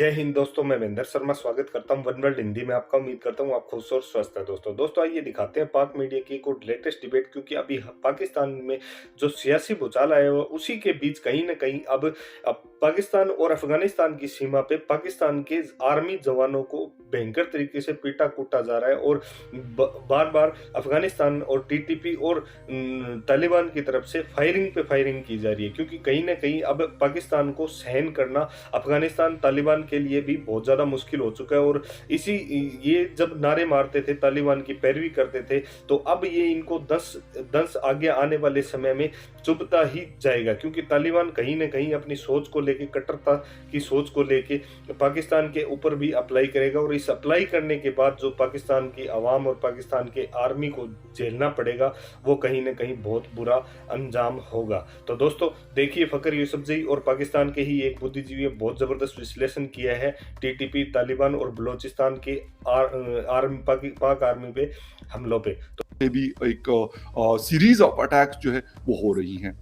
जय हिंद दोस्तों, मैं महेंद्र शर्मा स्वागत करता हूं वन वर्ल्ड हिंदी में आपका। उम्मीद करता हूं आप खुश और स्वस्थ हैं। दोस्तों आइए दिखाते हैं पाक मीडिया की कुछ लेटेस्ट डिबेट, क्योंकि अभी पाकिस्तान में जो सियासी भूचाल आया हुआ उसी के बीच कहीं ना कहीं अब पाकिस्तान और अफगानिस्तान की सीमा पे पाकिस्तान के आर्मी जवानों को भयंकर तरीके से पीटा कूटा जा रहा है और बार बार अफगानिस्तान और टीटीपी और तालिबान की तरफ से फायरिंग पे फायरिंग की जा रही है, क्योंकि कहीं ना कहीं अब पाकिस्तान को सहन करना अफगानिस्तान तालिबान के लिए भी बहुत ज्यादा मुश्किल हो चुका है। और ये जब नारे मारते थे, तालिबान की पैरवी करते थे, तो अब ये इनको दस आगे आने वाले समय में चुभता ही जाएगा, क्योंकि तालिबान कहीं ना कहीं अपनी सोच को लेके, कट्टरता की सोच को लेके पाकिस्तान के ऊपर भी अप्लाई करेगा। और इस अप्लाई करने के बाद जो पाकिस्तान की आवाम और पाकिस्तान के आर्मी को झेलना पड़ेगा, वो कहीं ना कहीं बहुत बुरा अंजाम होगा। तो दोस्तों देखिए, फकर यूसुफजई और पाकिस्तान के ही एक बुद्धिजीवी ने बहुत जबरदस्त विश्लेषण किया है टीटीपी, तालिबान और बलोचिस्तान के पाक आर्मी पे हमलों पे। तो भी एक सीरीज ऑफ अटैक्स जो है वो हो रही हैं।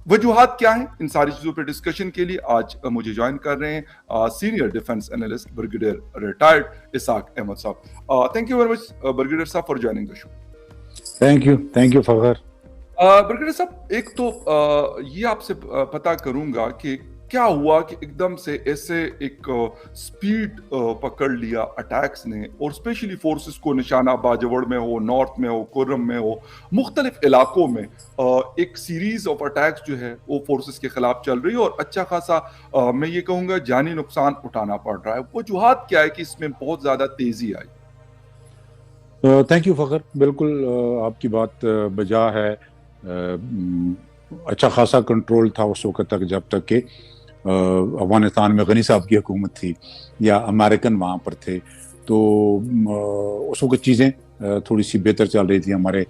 वजूहात क्या हैं, इन सारी चीजों पे डिस्कशन के लिए आज मुझे ज्वाइन कर रहे हैं senior defence analyst brigadier retired Ishaq Ahmed sahab. Thank you very much brigadier sahab for joining the show. Thank you Fakhar. Brigadier sahab, एक तो ये आपसे पता करूंगा कि क्या हुआ कि एकदम से ऐसे एक स्पीड पकड़ लिया अटैक्स ने, और स्पेशली फोर्सेस को निशाना बाजवड़ में हो, नॉर्थ में हो, कुर्रम में हो, मुख्तलिफ इलाकों में एक सीरीज ऑफ अटैक्स जो है वो फोर्सेस के खिलाफ चल रही है, और अच्छा खासा मैं ये कहूँगा जानी नुकसान उठाना पड़ रहा है। वजूहात क्या है कि इसमें बहुत ज़्यादा तेजी आई? थैंक यू फखर। बिल्कुल आपकी बात बजा है। अच्छा खासा कंट्रोल था उस वक्त तक, जब तक कि अफगानिस्तान में गनी साहब की हुकूमत थी या अमेरिकन वहाँ पर थे, तो उस वक्त चीज़ें थोड़ी सी बेहतर चल रही थी। हमारे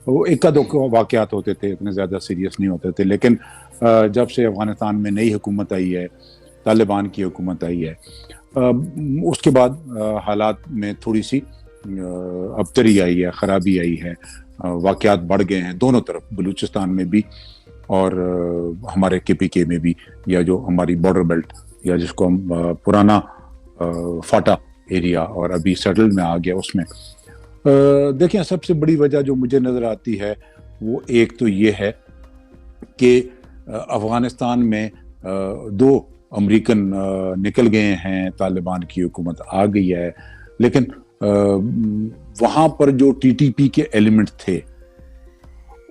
वो इक्का दुक्का वाक़यात होते थे, इतने ज़्यादा सीरियस नहीं होते थे। लेकिन जब से अफगानिस्तान में नई हुकूमत आई है, तालिबान की हुकूमत आई है, उसके बाद हालात में थोड़ी सी अबतरी आई है, ख़राबी आई है, वाक़यात बढ़ गए हैं दोनों तरफ, बलूचिस्तान में भी और हमारे केपीके में भी, या जो हमारी बॉर्डर बेल्ट, या जिसको हम पुराना फाटा एरिया और अभी सेटल में आ गया उसमें। देखिए, सबसे बड़ी वजह जो मुझे नज़र आती है वो एक तो ये है कि अफ़गानिस्तान में दो अमेरिकन निकल गए हैं, तालिबान की हुकूमत आ गई है, लेकिन वहाँ पर जो टीटीपी के एलिमेंट थे,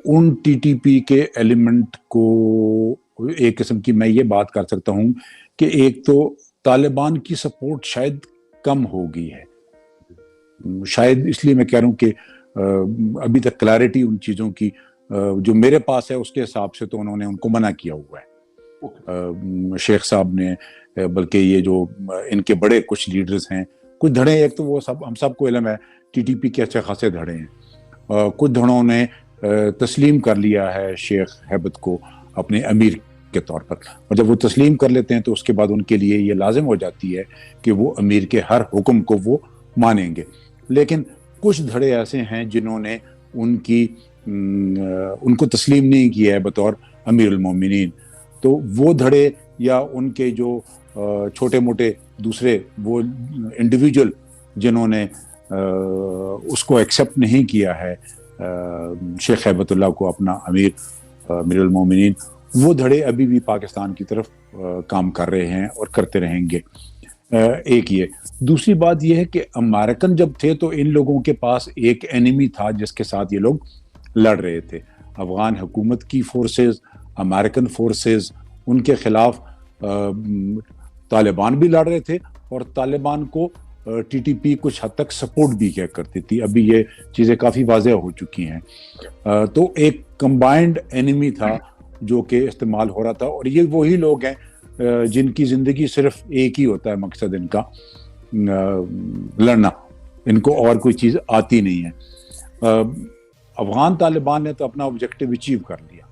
उन टीटीपी के एलिमेंट को एक किस्म की मैं ये बात कर सकता हूँ कि एक तो तालिबान की सपोर्ट शायद कम हो गई है। शायद इसलिए मैं कह रहा हूँ कि अभी तक क्लैरिटी उन चीज़ों की जो मेरे पास है उसके हिसाब से तो उन्होंने उनको मना किया हुआ है शेख साहब ने, बल्कि ये जो इनके बड़े कुछ लीडर्स हैं, कुछ धड़े, एक तो वो सब हम सबको इल्म है टीटीपी के अच्छे खासे धड़े हैं, कुछ धड़ों ने तस्लीम कर लिया है शेख हैबत को अपने अमीर के तौर पर, और जब वो तस्लीम कर लेते हैं तो उसके बाद उनके लिए ये लाजिम हो जाती है कि वो अमीर के हर हुक्म को वो मानेंगे। लेकिन कुछ धड़े ऐसे हैं जिन्होंने उनको तस्लीम नहीं किया है बतौर अमीरुल मोमिनीन। तो वो धड़े या उनके जो छोटे मोटे दूसरे वो इंडिविजुअल जिन्होंने उसको एक्सेप्ट नहीं किया है शेख हैबतुल्लाह को अपना अमीरुल मोमिनीन, वो धड़े अभी भी पाकिस्तान की तरफ काम कर रहे हैं और करते रहेंगे। एक ये। दूसरी बात यह है कि अमेरिकन जब थे तो इन लोगों के पास एक एनिमी था जिसके साथ ये लोग लड़ रहे थे। अफगान हुकूमत की फोर्सेस, अमेरिकन फोर्सेस, उनके खिलाफ तालिबान भी लड़ रहे थे, और तालिबान को टीटीपी कुछ हद तक सपोर्ट भी किया करती थी। अभी ये चीज़ें काफ़ी वाज़ेह हो चुकी हैं। तो एक कंबाइंड एनिमी था जो कि इस्तेमाल हो रहा था, और ये वही लोग हैं जिनकी ज़िंदगी सिर्फ एक ही होता है मकसद इनका, लड़ना, इनको और कोई चीज़ आती नहीं है। अफगान तालिबान ने तो अपना ऑब्जेक्टिव अचीव कर लिया।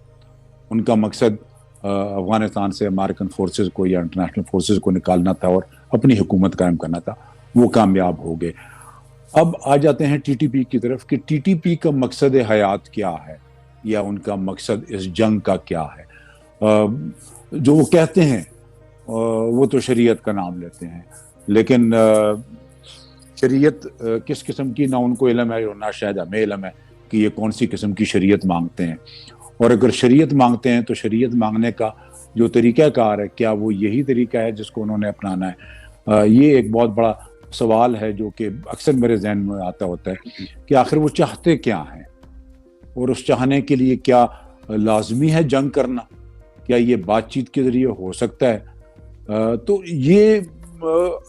उनका मकसद अफगानिस्तान से अमेरिकन फोर्सेस को या इंटरनेशनल फोर्सेस को निकालना था और अपनी हुकूमत कायम करना था, वो कामयाब हो गए। अब आ जाते हैं टीटीपी की तरफ कि टीटीपी का मकसद हयात क्या है, या उनका मकसद इस जंग का क्या है। जो वो कहते हैं वो तो शरीयत का नाम लेते हैं, لیکن شریعت کس قسم کی نہ ان کو علم ہے اور نہ شاید ہمیں علم ہے کہ یہ کون سی قسم کی شریعت مانگتے ہیں. اور اگر شریعت مانگتے ہیں تو شریعت مانگنے کا جو طریقہ کار ہے کیا وہ یہی طریقہ ہے جس کو انہوں نے اپنانا ہے؟ یہ ایک بہت بڑا سوال ہے جو کہ اکثر میرے ذہن میں آتا ہوتا ہے کہ آخر وہ چاہتے کیا ہیں، اور اس چاہنے کے لیے کیا لازمی ہے جنگ کرنا، کیا یہ بات چیت کے ذریعے ہو سکتا ہے؟ تو یہ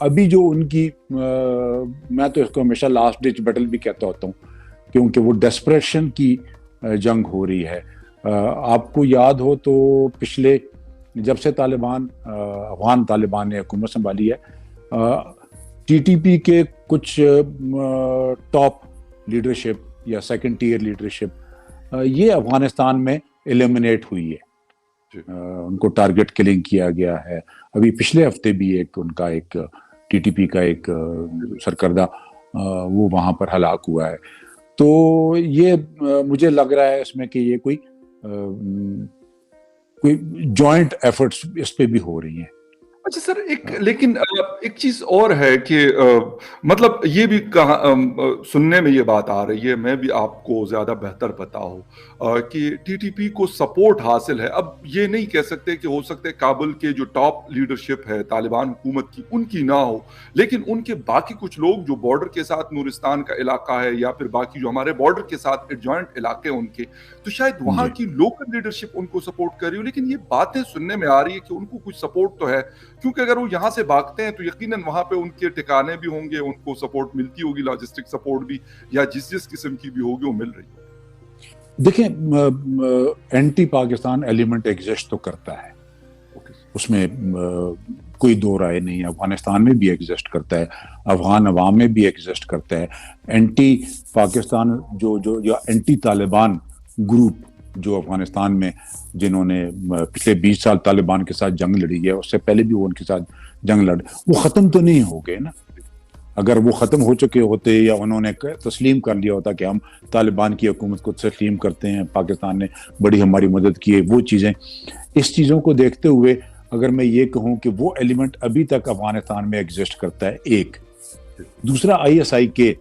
ابھی جو ان کی میں تو اس کو ہمیشہ لاسٹ ڈچ بیٹل بھی کہتا ہوتا ہوں، کیونکہ وہ ڈیسپریشن کی جنگ ہو رہی ہے. آپ کو یاد ہو تو پچھلے جب سے افغان طالبان نے حکومت سنبھالی ہے، ٹی ٹی پی کے کچھ ٹاپ لیڈرشپ یا سیکنڈ ٹیئر لیڈرشپ یہ افغانستان میں ایلیمنیٹ ہوئی ہے. ان کو ٹارگٹ کلنگ کیا گیا ہے. ابھی پچھلے ہفتے بھی ان کا ایک ٹی ٹی پی کا ایک سرکردہ وہ وہاں پر ہلاک ہوا ہے. تو یہ مجھے لگ رہا ہے اس میں کہ یہ کوئی جوائنٹ ایفرٹس اس پہ بھی ہو رہی ہیں. اچھا سر، لیکن ایک چیز اور ہے کہ مطلب یہ بھی سننے میں یہ بات آ رہی ہے، میں بھی آپ کو زیادہ بہتر پتا ہو کہ ٹی ٹی پی کو سپورٹ حاصل ہے. اب یہ نہیں کہہ سکتے کہ ہو سکتے کابل کے جو ٹاپ لیڈرشپ ہے طالبان حکومت کی ان کی نہ ہو، لیکن ان کے باقی کچھ لوگ جو بارڈر کے ساتھ نورستان کا علاقہ ہے یا پھر باقی جو ہمارے بارڈر کے ساتھ ایڈجوائنٹ علاقے ان کے، تو شاید وہاں کی لوکل لیڈرشپ ان کو سپورٹ کر رہی ہو. لیکن یہ باتیں سننے میں آ رہی ہے کہ ان کو کچھ سپورٹ تو ہے، کیونکہ اگر وہ یہاں سے بھاگتے ہیں تو یقیناً وہاں پہ ان کے ٹھکانے بھی ہوں گے، ان کو سپورٹ ملتی ہوگی، لاجسٹک سپورٹ بھی، یا جس قسم کی بھی ہوگی وہ مل رہی ہوگی. دیکھیں، اینٹی پاکستان ایلیمنٹ ایگزسٹ تو کرتا ہے، اس میں کوئی دو رائے نہیں ہے. افغانستان میں بھی ایگزسٹ کرتا ہے، افغان عوام میں بھی ایگزسٹ کرتا ہے. اینٹی پاکستان یا اینٹی طالبان گروپ جو افغانستان میں جنہوں نے پچھلے 20 سال طالبان کے ساتھ جنگ لڑی ہے، اس سے پہلے بھی وہ ان کے ساتھ جنگ لڑ، وہ ختم تو نہیں ہو گئے نا. اگر وہ ختم ہو چکے ہوتے یا انہوں نے تسلیم کر لیا ہوتا کہ ہم طالبان کی حکومت کو تسلیم کرتے ہیں، پاکستان نے بڑی ہماری مدد کی ہے، وہ چیزیں، اس چیزوں کو دیکھتے ہوئے اگر میں یہ کہوں کہ وہ ایلیمنٹ ابھی تک افغانستان میں ایگزسٹ کرتا ہے. ایک دوسرا ISI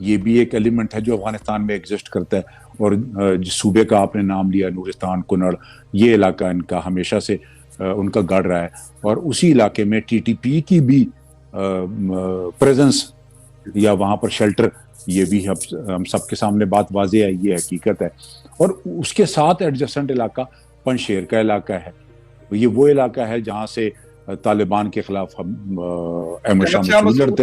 یہ بھی ایک ایلیمنٹ ہے جو افغانستان میں ایگزسٹ کرتا ہے. اور جس صوبے کا آپ نے نام لیا نورستان، کنڑ، یہ علاقہ ان کا ہمیشہ سے ان کا گڑ رہا ہے، اور اسی علاقے میں ٹی ٹی پی کی بھی پریزنس یا وہاں پر شیلٹر، یہ بھی ہم سب کے سامنے بات واضح ہے، یہ حقیقت ہے. اور اس کے ساتھ ایڈجسٹنٹ علاقہ پنشیر کا علاقہ ہے. یہ وہ علاقہ ہے جہاں سے طالبان کے خلاف احمد شاہ مسعود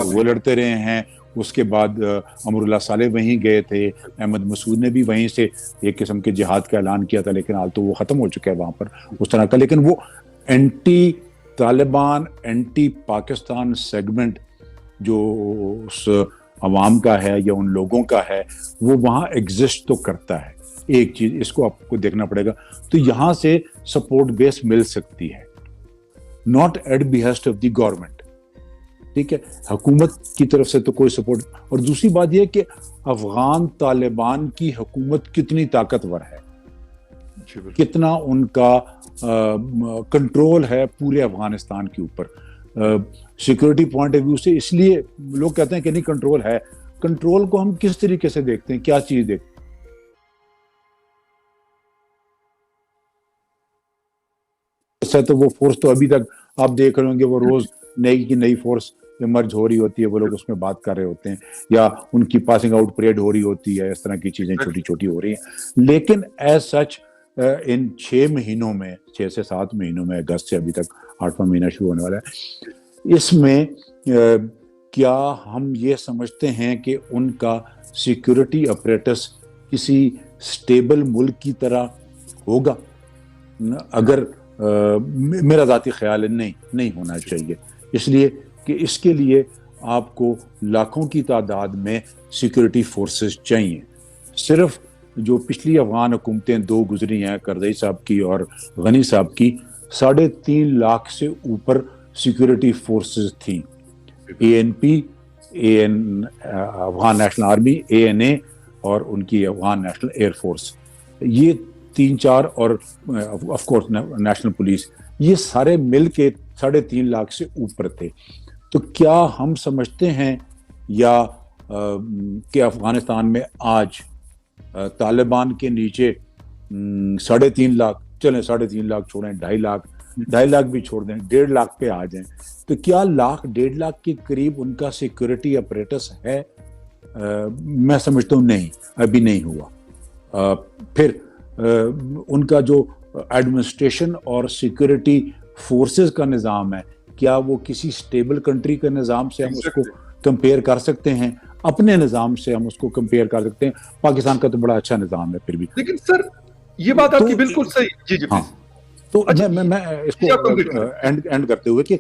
وہ لڑتے رہے ہیں. اس کے بعد امر اللہ صالح وہیں گئے تھے، احمد مسعود نے بھی وہیں سے ایک قسم کے جہاد کا اعلان کیا تھا، لیکن حال تو وہ ختم ہو چکا ہے وہاں پر اس طرح کا. لیکن وہ anti Taliban, anti Pakistan segment جو اس عوام کا ہے یا ان لوگوں کا ہے، وہ وہاں ایگزسٹ تو کرتا ہے. ایک چیز اس کو آپ کو دیکھنا پڑے گا. تو یہاں سے سپورٹ بیس مل سکتی ہے، not at behest of the government. ٹھیک ہے، حکومت کی طرف سے تو کوئی سپورٹ. اور دوسری بات یہ کہ افغان طالبان کی حکومت کتنی طاقتور ہے، کتنا ان کا کنٹرول ہے پورے افغانستان کے اوپر سیکورٹی پوائنٹ آف ویو سے. اس لیے لوگ کہتے ہیں کہ نہیں کنٹرول ہے. کنٹرول کو ہم کس طریقے سے دیکھتے ہیں، کیا چیز دیکھتے ہیں؟ تو وہ فورس تو ابھی تک آپ دیکھ رہے ہوں گے، وہ روز نئی کی نئی فورس ایمرج ہو رہی ہوتی ہے، وہ لوگ اس میں بات کر رہے ہوتے ہیں، یا ان کی پاسنگ آؤٹ پریڈ ہو رہی ہوتی ہے، اس طرح کی چیزیں چھوٹی چھوٹی ہو رہی ہیں. لیکن ایز سچ ان 6 مہینوں میں، 6 سے 7 مہینوں میں، اگست سے ابھی تک 8واں مہینہ شروع ہونے والا ہے، اس میں کیا ہم یہ سمجھتے ہیں کہ ان کا سیکورٹی اپریٹس کسی سٹیبل ملک کی طرح ہوگا؟ اگر میرا ذاتی خیال ہے نہیں ہونا چاہیے. اس لیے کہ اس کے لیے آپ کو لاکھوں کی تعداد میں سیکورٹی فورسز چاہیے. صرف جو پچھلی افغان حکومتیں 2 گزری ہیں، کرزئی صاحب کی اور غنی صاحب کی، 3.5 لاکھ سے اوپر سیکورٹی فورسز تھیں. ANP، Afghan national army, ANA اور ان کی افغان نیشنل ایئر فورس، یہ 3-4 اور آف کورس نیشنل پولیس، یہ سارے مل کے 3.5 लाख से ऊपर थे। तो क्या हम समझते हैं या कि अफगानिस्तान में आज तालिबान के नीचे 3.5 लाख, चलें 3.5 लाख छोड़ें, 2.5 लाख भी छोड़ दें, 1.5 लाख पे आ जाएं, तो क्या 1.5 लाख के करीब उनका सिक्योरिटी अपरेटस है? मैं समझता हूँ नहीं, अभी नहीं हुआ। फिर उनका जो एडमिनिस्ट्रेशन और सिक्योरिटी फोर्सेस का निज़ाम है, क्या वो किसी स्टेबल कंट्री के निज़ाम से हम उसको कंपेयर कर सकते हैं? अपने निज़ाम से हम उसको कंपेयर कर सकते हैं? पाकिस्तान का तो बड़ा अच्छा निज़ाम है फिर भी। लेकिन सर ये बात आपकी बिल्कुल सही। जी जी। हाँ, तो मैं इसको एंड करते हुए कि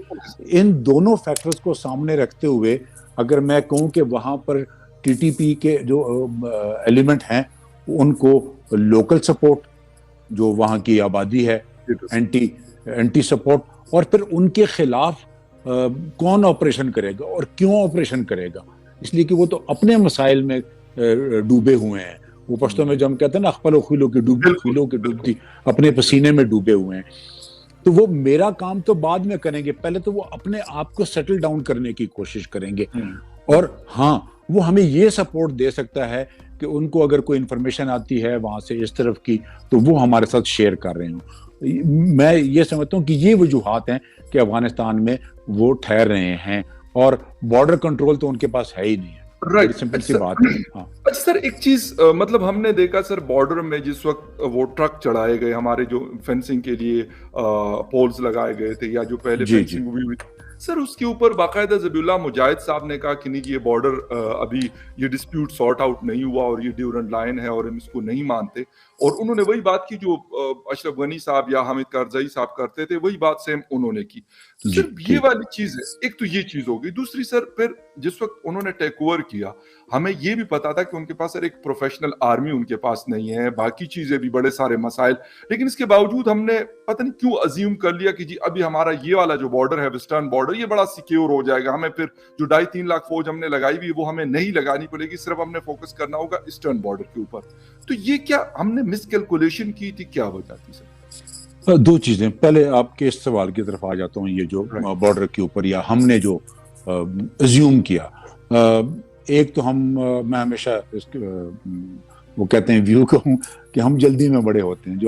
इन दोनों फैक्टर्स को सामने रखते हुए अगर मैं कहूँ कि वहाँ पर टीटीपी के जो एलिमेंट हैं उनको लोकल सपोर्ट, जो वहाँ की आबादी है, एंटी सपोर्ट, और फिर उनके खिलाफ कौन ऑपरेशन करेगा और क्यों ऑपरेशन करेगा, इसलिए कि वो तो अपने मसाइल में डूबे हुए हैं। वो पश्तो में जो हम कहते हैं ना, अखपलो खिलो की डूबती, अपने पसीने में डूबे हुए हैं। तो वो मेरा काम तो बाद में करेंगे, पहले तो वो अपने आप को सेटल डाउन करने की कोशिश करेंगे। और हाँ, वो हमें ये सपोर्ट दे सकता है कि उनको अगर कोई इंफॉर्मेशन आती है वहां से इस तरफ की, तो वो हमारे साथ शेयर कर रहे हो। मैं ये समझता हूँ कि ये वजूहात हैं कि अफगानिस्तान में वो ठहर रहे हैं, और बॉर्डर कंट्रोल तो उनके पास है ही नहीं है। राइट, सिंपल सी बात है। हाँ। अच्छा सर, एक चीज मतलब हमने देखा सर, बॉर्डर में जिस वक्त वो ट्रक चढ़ाए गए, हमारे जो फेंसिंग के लिए पोल्स लगाए गए थे, या जो पहले फेंसिंग हुई सर, उसके ऊपर बाकायदा ज़बीउल्लाह मुजाहिद साहब ने कहा कि नहीं, ये बॉर्डर अभी ये डिस्प्यूट सॉर्ट आउट नहीं हुआ और ये ड्यूरेंट लाइन है और हम इसको नहीं मानते। और उन्होंने वही बात की जो अशरफ गनी साहब या हामिद करजई साहब करते थे, वही बात सेम उन्होंने की। तो सिर्फ ये वाली चीज है, एक तो ये चीज हो गई। दूसरी सर, फिर जिस वक्त उन्होंने टेक ओवर किया, हमें ये भी पता था कि उनके पास सर एक प्रोफेशनल आर्मी उनके पास नहीं है, बाकी चीजें भी बड़े सारे मसाइल, लेकिन इसके बावजूद हमने पता नहीं क्यों अज्यूम कर लिया कि जी अभी हमारा ये वाला जो बॉर्डर है, वेस्टर्न बॉर्डर, ये बड़ा सिक्योर हो जाएगा, हमें फिर जो 2.5-3 लाख फौज हमने लगाई हुई वो हमें नहीं लगानी पड़ेगी, सिर्फ हमने फोकस करना होगा ईस्टर्न बॉर्डर के ऊपर। तो ये क्या हमने मिसकैलकुलेशन की थी, क्या वजह थी सर? दो चीजें, पहले आपके इस सवाल की तरफ आ जाता हूँ, ये जो बॉर्डर के ऊपर या हमने जो अज्यूम किया, एक तो मैं हमेशा वो कहते हैं व्यू कहूँ कि हम जल्दी में बड़े होते हैं। जो